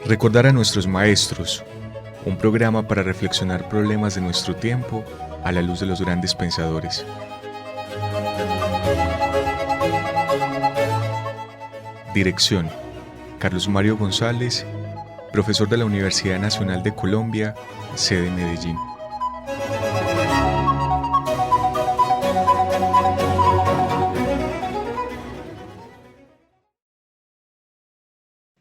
Recordar a nuestros maestros, un programa para reflexionar problemas de nuestro tiempo a la luz de los grandes pensadores. Dirección: Carlos Mario González, profesor de la Universidad Nacional de Colombia, sede Medellín.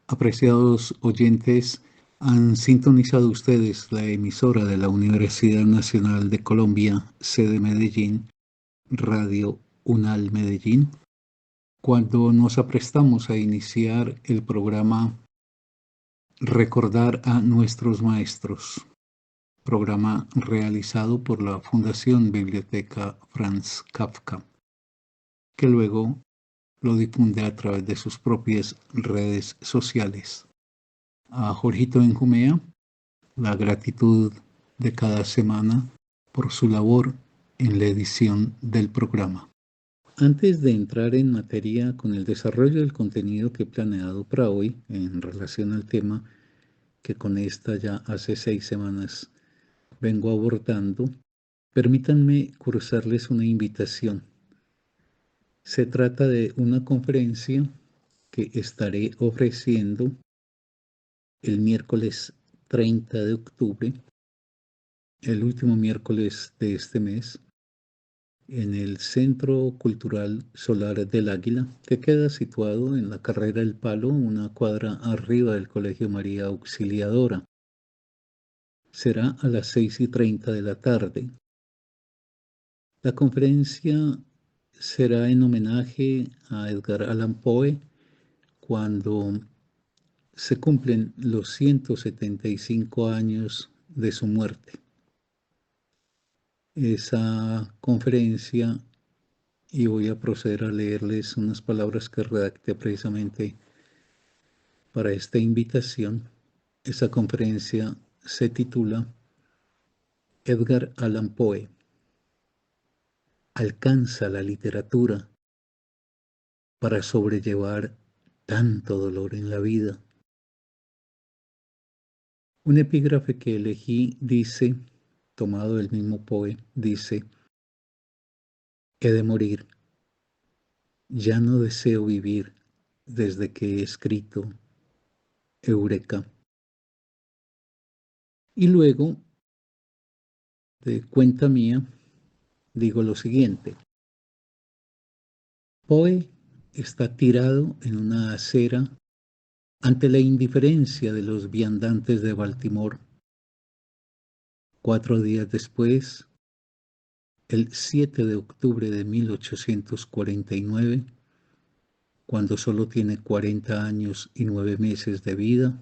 Apreciados oyentes, han sintonizado ustedes la emisora de la Universidad Nacional de Colombia, sede Medellín, Radio UNAL Medellín, cuando nos aprestamos a iniciar el programa Recordar a nuestros maestros, programa realizado por la Fundación Biblioteca Franz Kafka, que luego lo difunde a través de sus propias redes sociales. A Jorgito Benjumea, la gratitud de cada semana por su labor en la edición del programa. Antes de entrar en materia con el desarrollo del contenido que he planeado para hoy en relación al tema que con esta ya hace 6 semanas vengo abordando, permítanme cursarles una invitación. Se trata de una conferencia que estaré ofreciendo el miércoles 30 de octubre, el último miércoles de este mes, en el Centro Cultural Solar del Águila, que queda situado en la Carrera El Palo, una cuadra arriba del Colegio María Auxiliadora. Será a las 6:30 de la tarde. La conferencia será en homenaje a Edgar Allan Poe cuando se cumplen los 175 años de su muerte. Esa conferencia, y voy a proceder a leerles unas palabras que redacté precisamente para esta invitación. Esa conferencia se titula Edgar Allan Poe alcanza la literatura para sobrellevar tanto dolor en la vida. Un epígrafe que elegí dice, tomado del mismo Poe, dice: he de morir, ya no deseo vivir desde que he escrito Eureka. Y luego, de cuenta mía, digo lo siguiente. Poe está tirado en una acera ante la indiferencia de los viandantes de Baltimore. 4 días después, el 7 de octubre de 1849, cuando solo tiene 40 años y 9 meses de vida,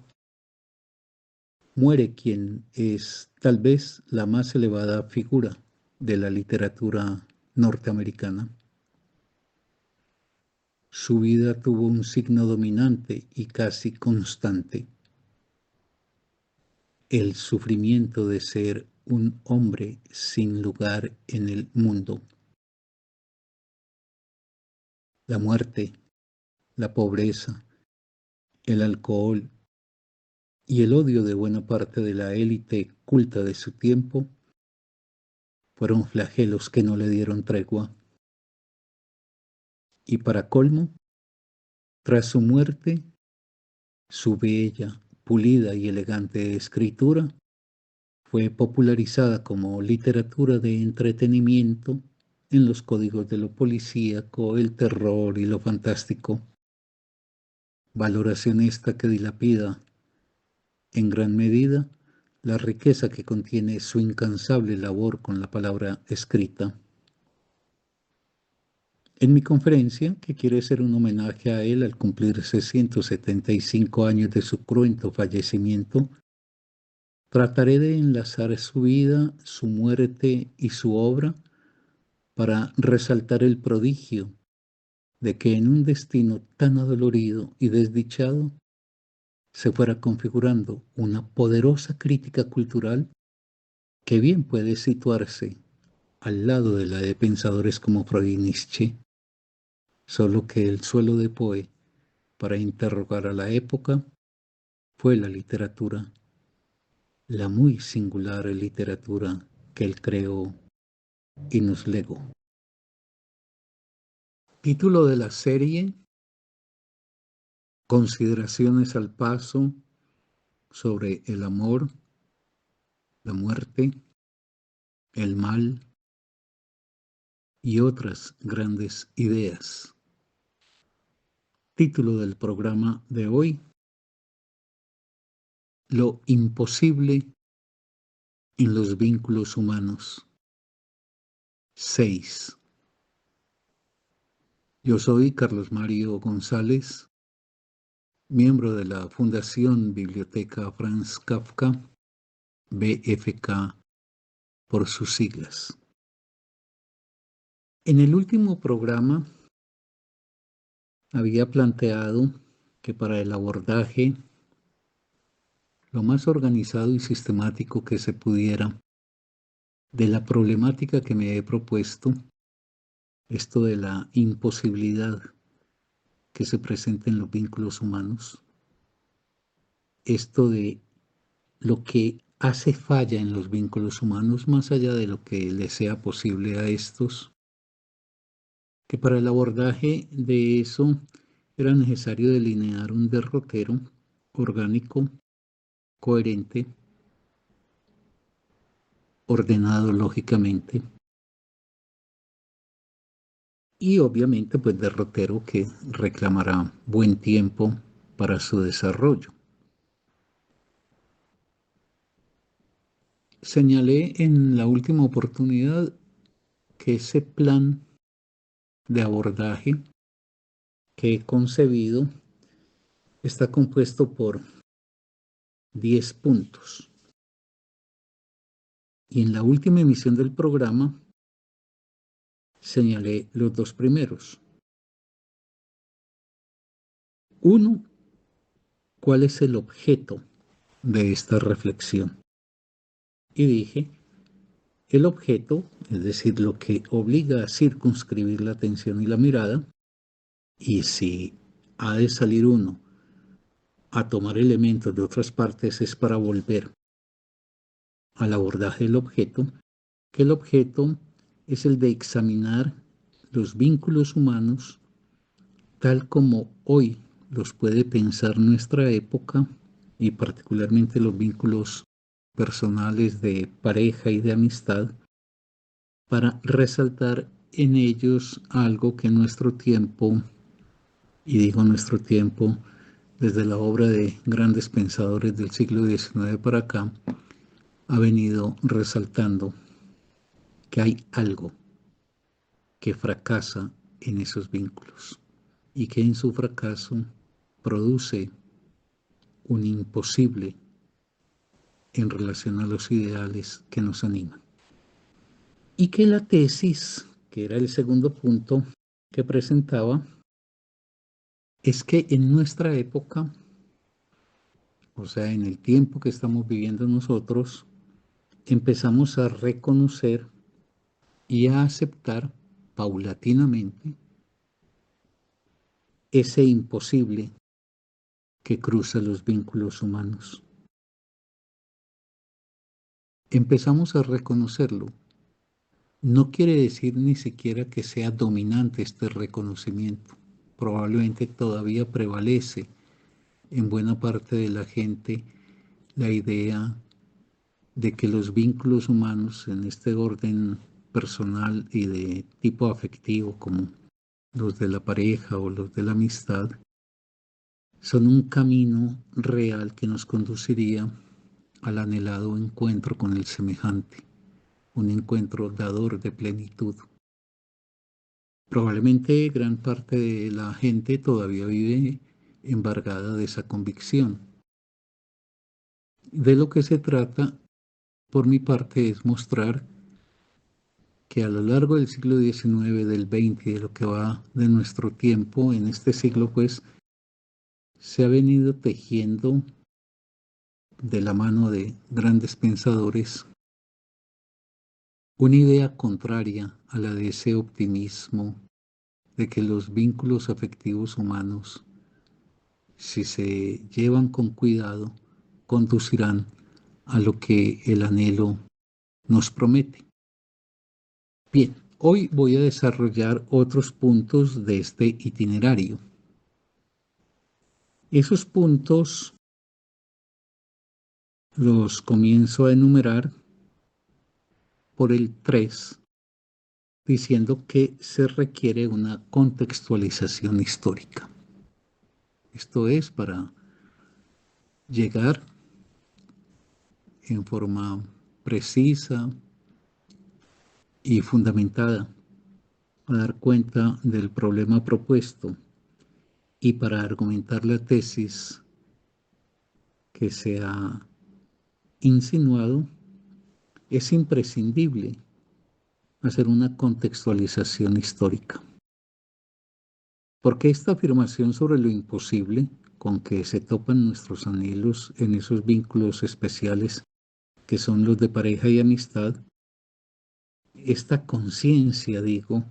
muere quien es tal vez la más elevada figura de la literatura norteamericana. Su vida tuvo un signo dominante y casi constante: el sufrimiento de ser un hombre sin lugar en el mundo. La muerte, la pobreza, el alcohol y el odio de buena parte de la élite culta de su tiempo fueron flagelos que no le dieron tregua. Y para colmo, tras su muerte, su bella, pulida y elegante escritura fue popularizada como literatura de entretenimiento en los códigos de lo policíaco, el terror y lo fantástico. Valoración esta que dilapida en gran medida la riqueza que contiene su incansable labor con la palabra escrita. En mi conferencia, que quiere ser un homenaje a él al cumplirse 175 años de su cruento fallecimiento, trataré de enlazar su vida, su muerte y su obra para resaltar el prodigio de que en un destino tan adolorido y desdichado se fuera configurando una poderosa crítica cultural que bien puede situarse al lado de la de pensadores como Freud y Nietzsche, solo que el suelo de Poe para interrogar a la época fue la literatura, la muy singular literatura que él creó y nos legó. Título de la serie: Consideraciones al paso sobre el amor, la muerte, el mal y otras grandes ideas. Título del programa de hoy: Lo imposible en los vínculos humanos. 6. Yo soy Carlos Mario González, miembro de la Fundación Biblioteca Franz Kafka, BFK por sus siglas. En el último programa había planteado que para el abordaje lo más organizado y sistemático que se pudiera de la problemática que me he propuesto, esto de la imposibilidad que se presenta en los vínculos humanos, esto de lo que hace falla en los vínculos humanos más allá de lo que les sea posible a estos, que para el abordaje de eso era necesario delinear un derrotero orgánico, coherente, ordenado lógicamente, y obviamente pues derrotero que reclamará buen tiempo para su desarrollo. Señalé en la última oportunidad que ese plan de abordaje que he concebido está compuesto por 10 puntos. Y en la última emisión del programa señalé los dos primeros. Uno, ¿cuál es el objeto de esta reflexión? Y dije, el objeto, es decir, lo que obliga a circunscribir la atención y la mirada, y si ha de salir uno a tomar elementos de otras partes es para volver al abordaje del objeto, que el objeto es el de examinar los vínculos humanos tal como hoy los puede pensar nuestra época y particularmente los vínculos personales de pareja y de amistad, para resaltar en ellos algo que en nuestro tiempo, y digo nuestro tiempo, desde la obra de grandes pensadores del siglo XIX para acá, ha venido resaltando que hay algo que fracasa en esos vínculos y que en su fracaso produce un imposible en relación a los ideales que nos animan. Y que la tesis, que era el segundo punto que presentaba, es que en nuestra época, o sea, en el tiempo que estamos viviendo nosotros, empezamos a reconocer y a aceptar paulatinamente ese imposible que cruza los vínculos humanos. Empezamos a reconocerlo. No quiere decir ni siquiera que sea dominante este reconocimiento. Probablemente todavía prevalece en buena parte de la gente la idea de que los vínculos humanos en este orden personal y de tipo afectivo, como los de la pareja o los de la amistad, son un camino real que nos conduciría al anhelado encuentro con el semejante, un encuentro dador de plenitud. Probablemente gran parte de la gente todavía vive embargada de esa convicción. De lo que se trata, por mi parte, es mostrar que a lo largo del siglo XIX, del XX y de lo que va de nuestro tiempo, en este siglo, pues, se ha venido tejiendo de la mano de grandes pensadores una idea contraria a la de ese optimismo de que los vínculos afectivos humanos si se llevan con cuidado, conducirán a lo que el anhelo nos promete. Bien, hoy voy a desarrollar otros puntos de este itinerario. Esos puntos los comienzo a enumerar por el 3, diciendo que se requiere una contextualización histórica. Esto es para llegar en forma precisa y fundamentada a dar cuenta del problema propuesto y para argumentar la tesis que se ha insinuado, es imprescindible hacer una contextualización histórica. Porque esta afirmación sobre lo imposible con que se topan nuestros anhelos en esos vínculos especiales que son los de pareja y amistad, esta conciencia, digo,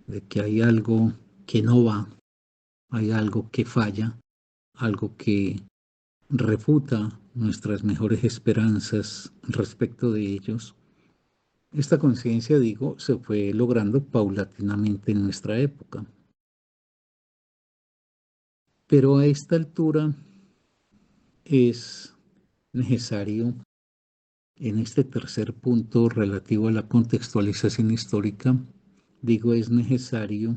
de que hay algo que no va, hay algo que falla, algo que refuta nuestras mejores esperanzas respecto de ellos. Esta conciencia, digo, se fue logrando paulatinamente en nuestra época. Pero a esta altura es necesario, en este tercer punto relativo a la contextualización histórica, digo, es necesario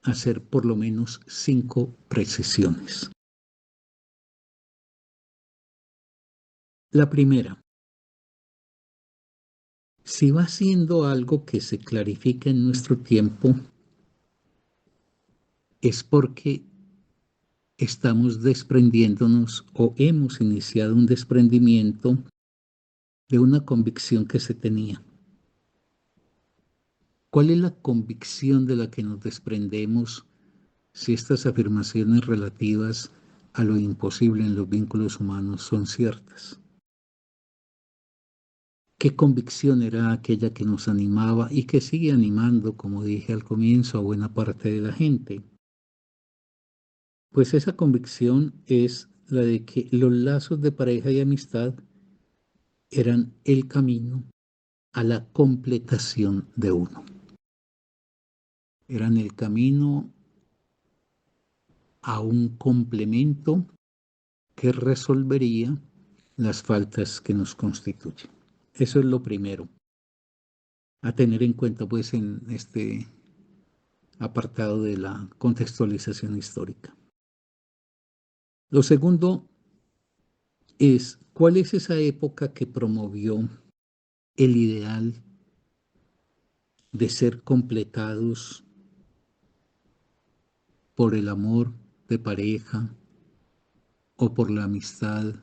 hacer por lo menos 5 precisiones. La primera, si va siendo algo que se clarifica en nuestro tiempo, es porque estamos desprendiéndonos o hemos iniciado un desprendimiento de una convicción que se tenía. ¿Cuál es la convicción de la que nos desprendemos si estas afirmaciones relativas a lo imposible en los vínculos humanos son ciertas? ¿Qué convicción era aquella que nos animaba y que sigue animando, como dije al comienzo, a buena parte de la gente? Pues esa convicción es la de que los lazos de pareja y amistad eran el camino a la completación de uno. Eran el camino a un complemento que resolvería las faltas que nos constituyen. Eso es lo primero a tener en cuenta, pues, en este apartado de la contextualización histórica. Lo segundo es, ¿cuál es esa época que promovió el ideal de ser completados por el amor de pareja o por la amistad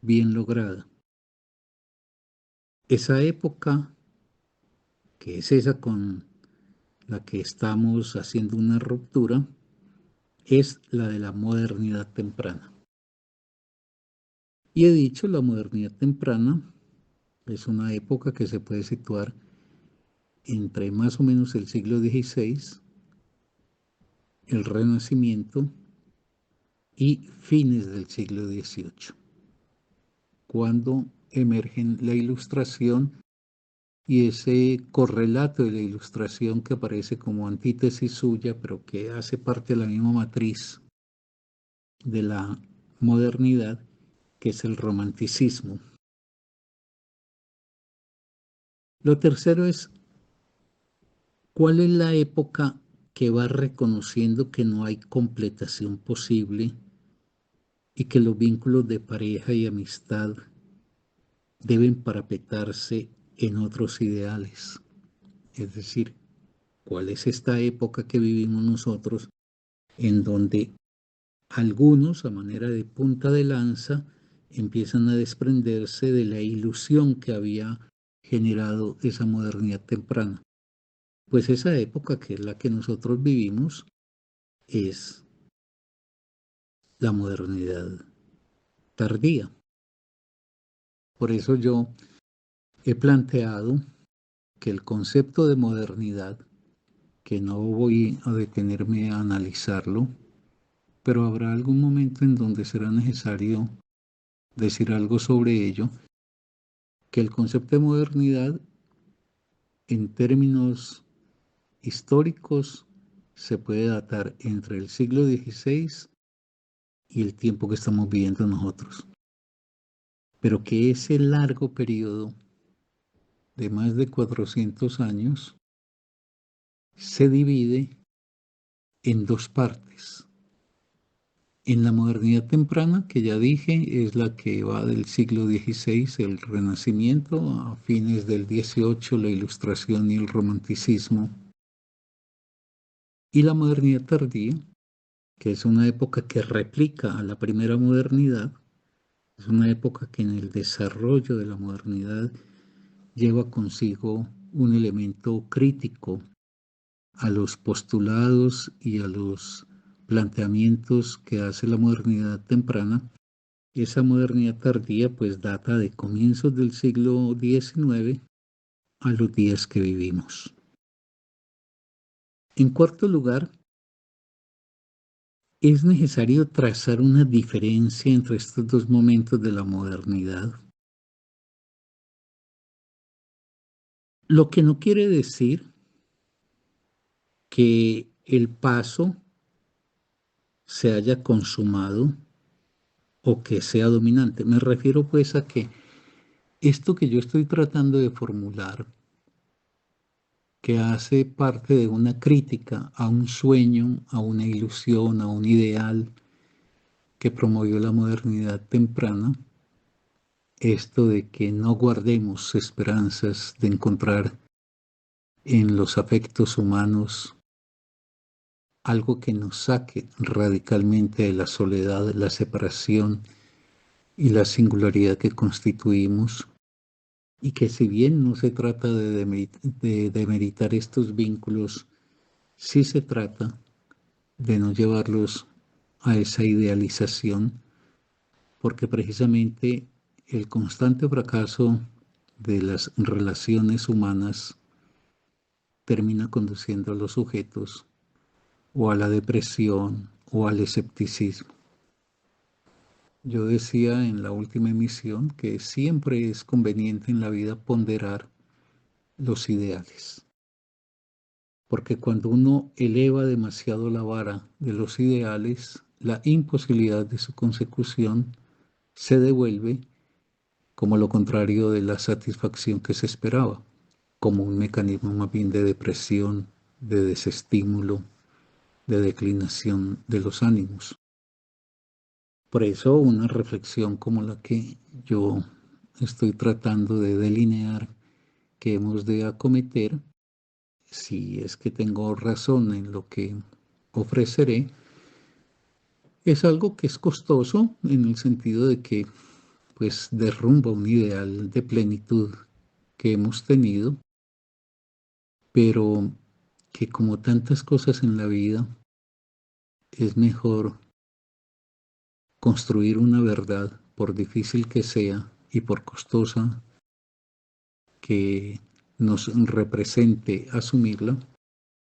bien lograda? Esa época, que es esa con la que estamos haciendo una ruptura, es la de la modernidad temprana. Y he dicho, la modernidad temprana es una época que se puede situar entre más o menos el siglo XVI, el Renacimiento y fines del siglo XVIII, cuando emergen la Ilustración y ese correlato de la Ilustración que aparece como antítesis suya, pero que hace parte de la misma matriz de la modernidad, que es el romanticismo. Lo tercero es, ¿cuál es la época que va reconociendo que no hay completación posible y que los vínculos de pareja y amistad deben parapetarse en otros ideales? Es decir, ¿cuál es esta época que vivimos nosotros en donde algunos, a manera de punta de lanza, empiezan a desprenderse de la ilusión que había generado esa modernidad temprana? Pues esa época, que es la que nosotros vivimos, es la modernidad tardía. Por eso yo he planteado que el concepto de modernidad, que no voy a detenerme a analizarlo, pero habrá algún momento en donde será necesario decir algo sobre ello, que el concepto de modernidad en términos históricos se puede datar entre el siglo XVI y el tiempo que estamos viviendo nosotros, pero que ese largo periodo de más de 400 años se divide en dos partes. En la modernidad temprana, que ya dije, es la que va del siglo XVI, el Renacimiento, a fines del XVIII, la Ilustración y el Romanticismo, y la modernidad tardía, que es una época que replica a la primera modernidad, es una época que en el desarrollo de la modernidad lleva consigo un elemento crítico a los postulados y a los planteamientos que hace la modernidad temprana. Esa modernidad tardía pues data de comienzos del siglo XIX a los días que vivimos. En cuarto lugar, es necesario trazar una diferencia entre estos dos momentos de la modernidad, lo que no quiere decir que el paso se haya consumado o que sea dominante. Me refiero pues a que esto que yo estoy tratando de formular, que hace parte de una crítica a un sueño, a una ilusión, a un ideal que promovió la modernidad temprana, esto de que no guardemos esperanzas de encontrar en los afectos humanos algo que nos saque radicalmente de la soledad, la separación y la singularidad que constituimos, y que si bien no se trata de demeritar estos vínculos, sí se trata de no llevarlos a esa idealización, porque precisamente el constante fracaso de las relaciones humanas termina conduciendo a los sujetos o a la depresión o al escepticismo. Yo decía en la última emisión que siempre es conveniente en la vida ponderar los ideales, porque cuando uno eleva demasiado la vara de los ideales, la imposibilidad de su consecución se devuelve como lo contrario de la satisfacción que se esperaba, como un mecanismo más bien de depresión, de desestímulo, de declinación de los ánimos. Por eso una reflexión como la que yo estoy tratando de delinear que hemos de acometer, si es que tengo razón en lo que ofreceré, es algo que es costoso en el sentido de que pues derrumba un ideal de plenitud que hemos tenido, pero que como tantas cosas en la vida es mejor construir una verdad, por difícil que sea y por costosa que nos represente asumirla,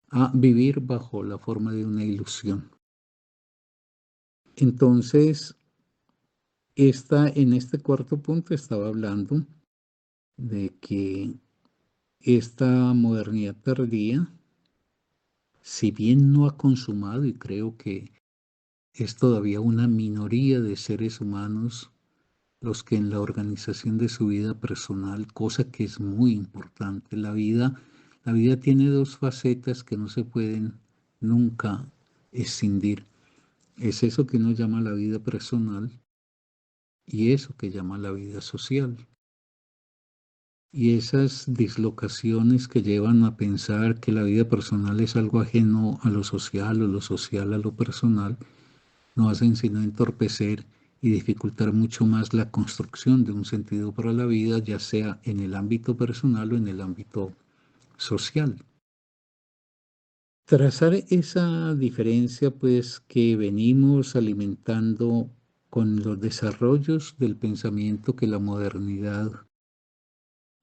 a vivir bajo la forma de una ilusión. Entonces, en este cuarto punto estaba hablando de que esta modernidad tardía, si bien no ha consumado, y creo que es todavía una minoría de seres humanos los que en la organización de su vida personal, cosa que es muy importante, la vida tiene dos facetas que no se pueden nunca escindir. Es eso que uno llama la vida personal y eso que llama la vida social. Y esas dislocaciones que llevan a pensar que la vida personal es algo ajeno a lo social o lo social a lo personal, no hacen sino entorpecer y dificultar mucho más la construcción de un sentido para la vida, ya sea en el ámbito personal o en el ámbito social. Trazar esa diferencia, pues, que venimos alimentando con los desarrollos del pensamiento que la modernidad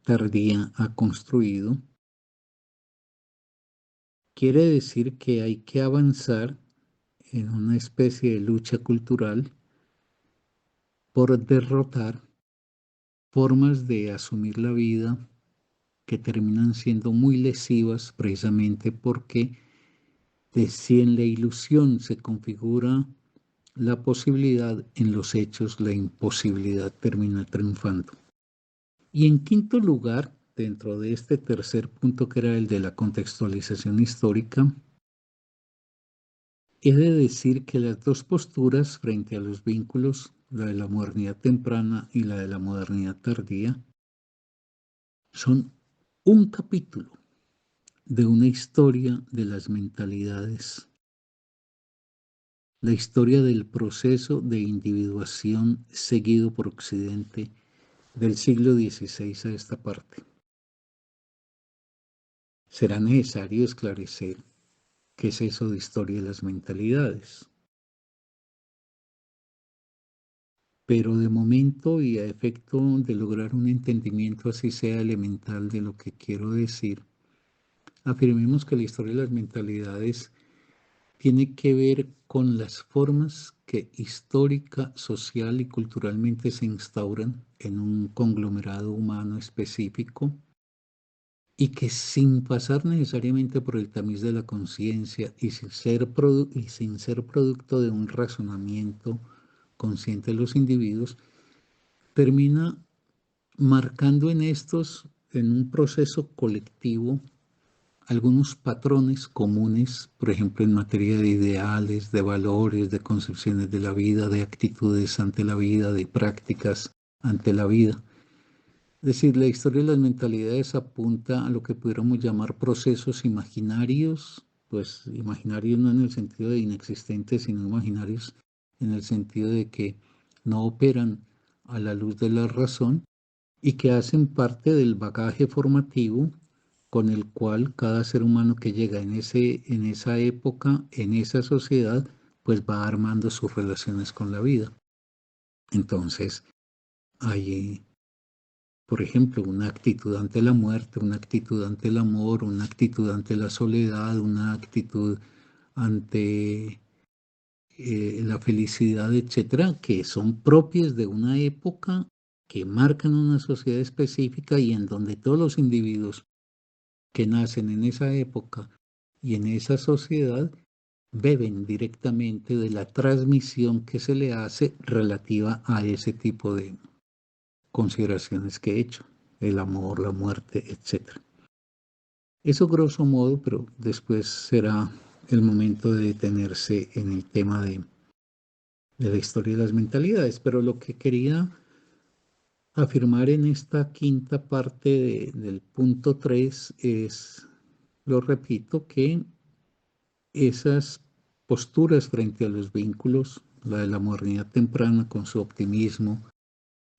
tardía ha construido, quiere decir que hay que avanzar en una especie de lucha cultural por derrotar formas de asumir la vida que terminan siendo muy lesivas precisamente porque si en la ilusión se configura la posibilidad, en los hechos la imposibilidad termina triunfando. Y en quinto lugar, dentro de este tercer punto que era el de la contextualización histórica, he de decir que las dos posturas frente a los vínculos, la de la modernidad temprana y la de la modernidad tardía, son un capítulo de una historia de las mentalidades, la historia del proceso de individuación seguido por Occidente del siglo XVI a esta parte. Será necesario esclarecer qué es eso de historia de las mentalidades. Pero de momento y a efecto de lograr un entendimiento así sea elemental de lo que quiero decir, afirmemos que la historia de las mentalidades tiene que ver con las formas que histórica, social y culturalmente se instauran en un conglomerado humano específico y que sin pasar necesariamente por el tamiz de la conciencia y sin ser producto de un razonamiento consciente de los individuos, termina marcando en estos, en un proceso colectivo, algunos patrones comunes, por ejemplo, en materia de ideales, de valores, de concepciones de la vida, de actitudes ante la vida, de prácticas ante la vida. Es decir, la historia de las mentalidades apunta a lo que pudiéramos llamar procesos imaginarios, pues imaginarios no en el sentido de inexistentes, sino imaginarios en el sentido de que no operan a la luz de la razón y que hacen parte del bagaje formativo con el cual cada ser humano que llega en esa época, en esa sociedad, pues va armando sus relaciones con la vida. Entonces, hay, por ejemplo, una actitud ante la muerte, una actitud ante el amor, una actitud ante la soledad, una actitud ante la felicidad, etcétera, que son propias de una época que marcan una sociedad específica y en donde todos los individuos que nacen en esa época y en esa sociedad beben directamente de la transmisión que se le hace relativa a ese tipo de consideraciones que he hecho, el amor, la muerte, etcétera. Eso grosso modo, pero después será el momento de detenerse en el tema de la historia de las mentalidades. Pero lo que quería afirmar en esta quinta parte del punto 3 es, lo repito, que esas posturas frente a los vínculos, la de la modernidad temprana con su optimismo,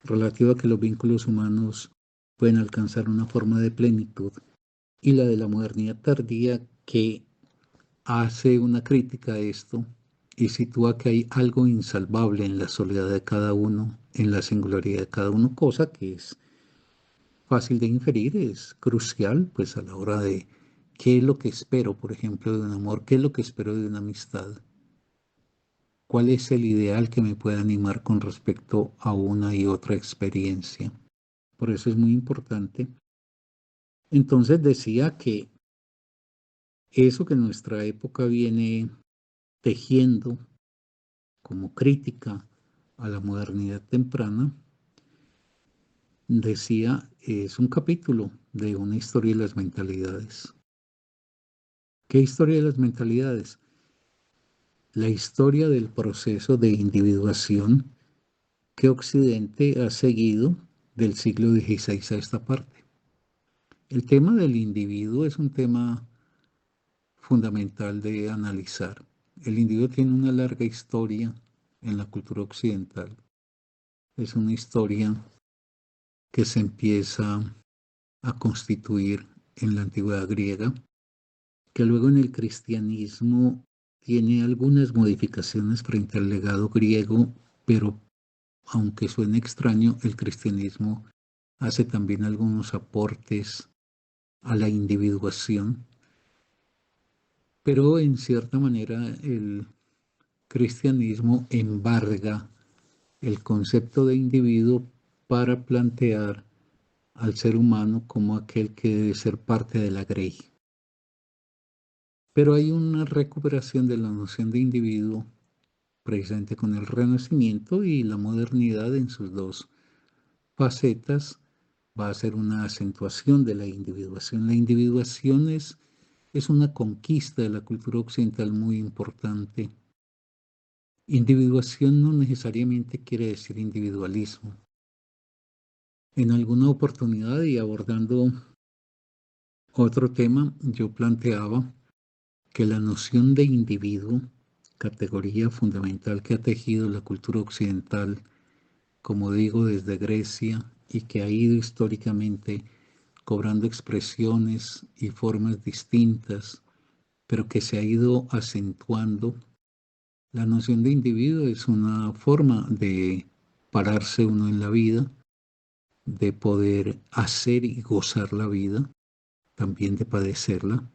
relativo a que los vínculos humanos pueden alcanzar una forma de plenitud, y la de la modernidad tardía que hace una crítica a esto y sitúa que hay algo insalvable en la soledad de cada uno, en la singularidad de cada uno, cosa que es fácil de inferir, es crucial pues a la hora de qué es lo que espero, por ejemplo, de un amor, qué es lo que espero de una amistad, cuál es el ideal que me puede animar con respecto a una y otra experiencia. Por eso es muy importante. Entonces decía que eso que nuestra época viene tejiendo como crítica a la modernidad temprana, decía, es un capítulo de una historia de las mentalidades. ¿Qué historia de las mentalidades? La historia del proceso de individuación que Occidente ha seguido del siglo XVI a esta parte. El tema del individuo es un tema fundamental de analizar. El individuo tiene una larga historia en la cultura occidental. Es una historia que se empieza a constituir en la antigüedad griega, que luego en el cristianismo tiene algunas modificaciones frente al legado griego, pero aunque suene extraño, el cristianismo hace también algunos aportes a la individuación, pero en cierta manera cristianismo embarga el concepto de individuo para plantear al ser humano como aquel que debe ser parte de la grey. Pero hay una recuperación de la noción de individuo precisamente con el Renacimiento, y la modernidad en sus dos facetas va a ser una acentuación de la individuación. La individuación es una conquista de la cultura occidental muy importante. Individuación no necesariamente quiere decir individualismo. En alguna oportunidad, y abordando otro tema, yo planteaba que la noción de individuo, categoría fundamental que ha tejido la cultura occidental, como digo, desde Grecia, y que ha ido históricamente cobrando expresiones y formas distintas, pero que se ha ido acentuando. La noción de individuo es una forma de pararse uno en la vida, de poder hacer y gozar la vida, también de padecerla,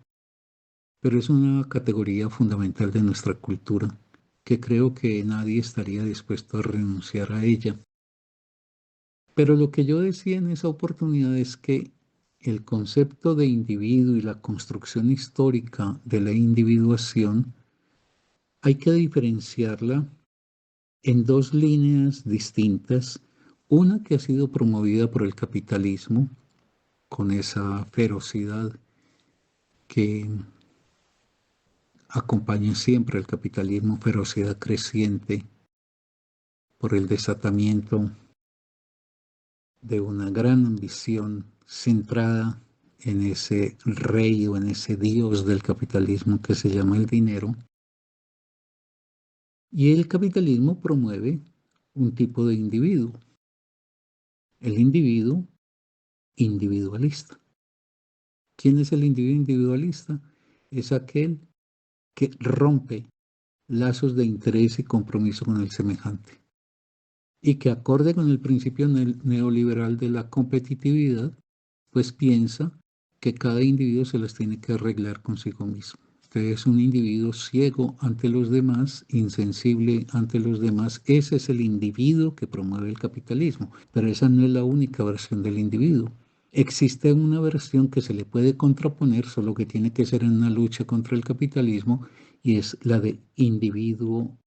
pero es una categoría fundamental de nuestra cultura, que creo que nadie estaría dispuesto a renunciar a ella. Pero lo que yo decía en esa oportunidad es que el concepto de individuo y la construcción histórica de la individuación hay que diferenciarla en dos líneas distintas. Una que ha sido promovida por el capitalismo, con esa ferocidad que acompaña siempre al capitalismo, ferocidad creciente por el desatamiento de una gran ambición centrada en ese rey o en ese dios del capitalismo que se llama el dinero. Y el capitalismo promueve un tipo de individuo, el individuo individualista. ¿Quién es el individuo individualista? Es aquel que rompe lazos de interés y compromiso con el semejante, y que, acorde con el principio neoliberal de la competitividad, pues piensa que cada individuo se las tiene que arreglar consigo mismo. Entonces es un individuo ciego ante los demás, insensible ante los demás. Ese es el individuo que promueve el capitalismo, pero esa no es la única versión del individuo. Existe una versión que se le puede contraponer, solo que tiene que ser en una lucha contra el capitalismo, y es la de individuo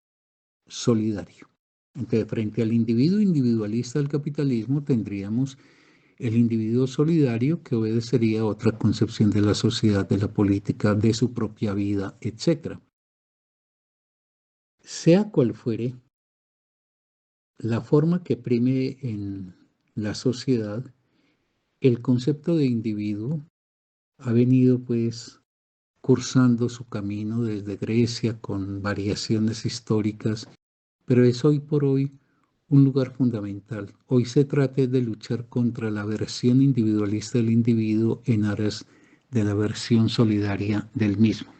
solidario. Entonces, frente al individuo individualista del capitalismo, tendríamos el individuo solidario, que obedecería a otra concepción de la sociedad, de la política, de su propia vida, etc. Sea cual fuere la forma que prime en la sociedad, el concepto de individuo ha venido pues cursando su camino desde Grecia con variaciones históricas, pero es hoy por hoy un lugar fundamental. Hoy se trata de luchar contra la versión individualista del individuo en aras de la versión solidaria del mismo.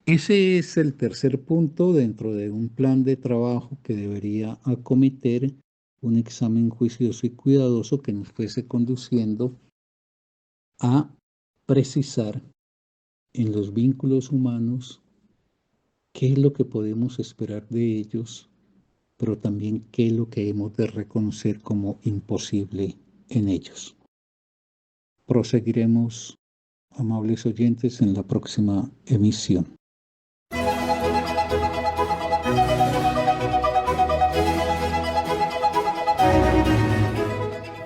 Ese es el tercer punto dentro de un plan de trabajo que debería acometer un examen juicioso y cuidadoso que nos fuese conduciendo a precisar en los vínculos humanos qué es lo que podemos esperar de ellos, pero también qué es lo que hemos de reconocer como imposible en ellos. Proseguiremos, amables oyentes, en la próxima emisión.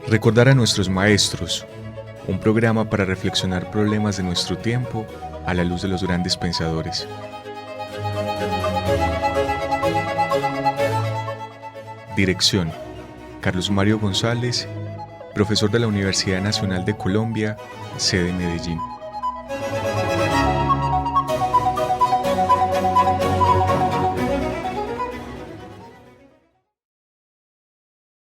Recordar a nuestros maestros, un programa para reflexionar problemas de nuestro tiempo a la luz de los grandes pensadores. Dirección: Carlos Mario González, profesor de la Universidad Nacional de Colombia, sede Medellín.